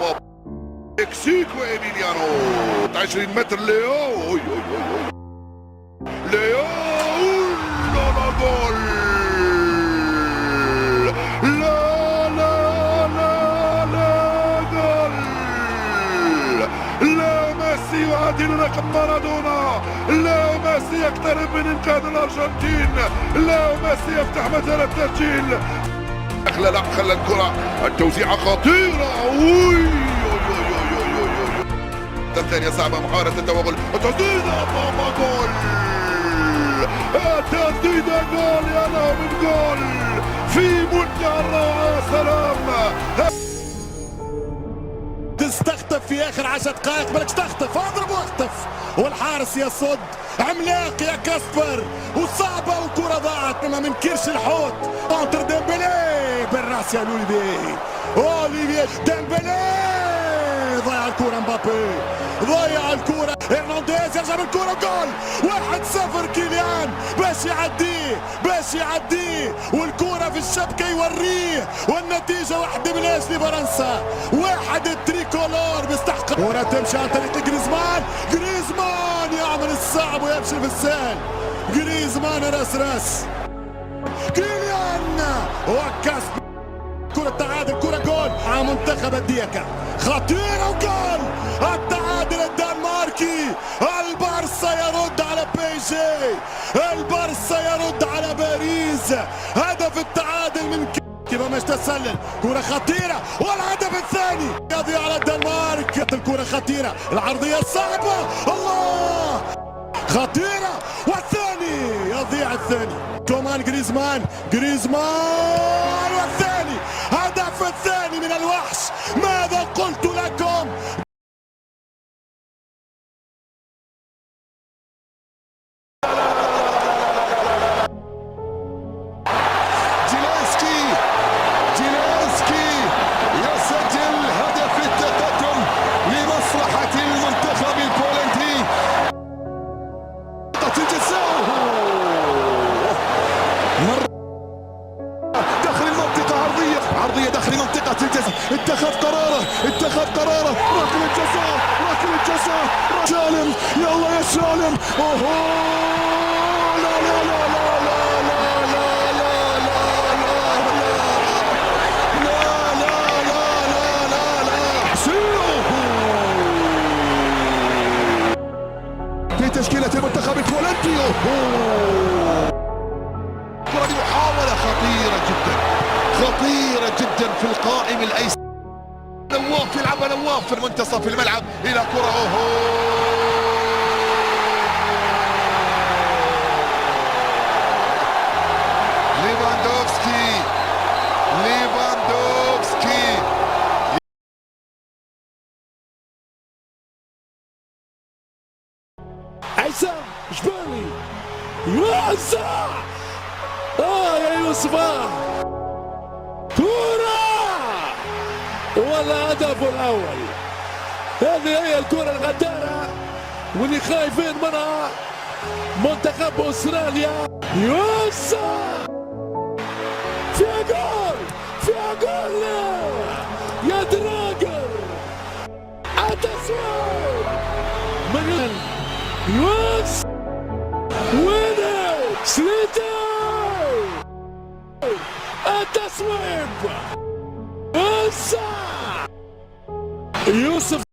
بابا مكسيك وإيميليانو 20 متر ليو ليو لا لا جول لا لا لا لا جول لا ميسي يعادل رقم مارادونا لا ميسي يقترب من إنقاذ الأرجنتين لا ميسي يفتح مجال التسجيل خلى الكرة التوزيعة خطيرة الثانية صعبة محاولة التوغل تسديدة بابا جول تسديدة جول يا له من جول في منتهى الروعة سلام تستخطف في اخر 10 دقائق مالكش تخطف اضرب واخطف والحارس يصد عملاق يا كاسبر وصعبة وكرة ضاعت ما منكرش الحوت كونتر ديمبلي بالراس يا اوليفيه ديمبلي ضيع الكرة مبابي ضيع الكرة هرنانديز يرجع بالكرة جول 1-0 كيليان باش يعديه والكرة في الشبكة يوريه والنتيجة 1-0 لفرنسا 1 تريكولور بيستحق كرة تمشي عن طريق جريزمان يعمل الصعب ويمشي في السهل جريزمان راس كيليان وكاسب كرة تعادل كرة جول مع منتخب الديكا خطيرة وجول التعادل الدنماركي البارسا يرد على بيجي البارسا يرد على باريس هدف التعادل من كيف مش تسلل كرة خطيرة والهدف الثاني يضيع على الدنمارك الكرة خطيرة العرضية صعبة الله خطيرة والثاني يضيع الثاني كمان جريزمان والثاني هدف الثاني من الوحش ماذا قلت لكم جيلانسكي يسجل هدف التقدم لمصلحة المنتخب البولندي الجزاء داخل المنطقة عرضية داخل منطقة الجزاء اتخذ قراره ركلة جزاء سالم يلا يا سالم اوهو لا لا لا لا لا لا لا في تشكيلة المنتخب البولندي كرة محاولة خطيرة جدا في القائم الأيسر نواف يلعبها نواف في منتصف الملعب إلى كرة ليفاندوفسكي عصام جبالي يوزع يا يوسف كرة والهدف الأول هذه هي الكرة الغدارة واللي خايفين منها منتخب أستراليا يوسع فيها جول يا دراجر التسويق من يوسف وينر سليتر التسويق يوسف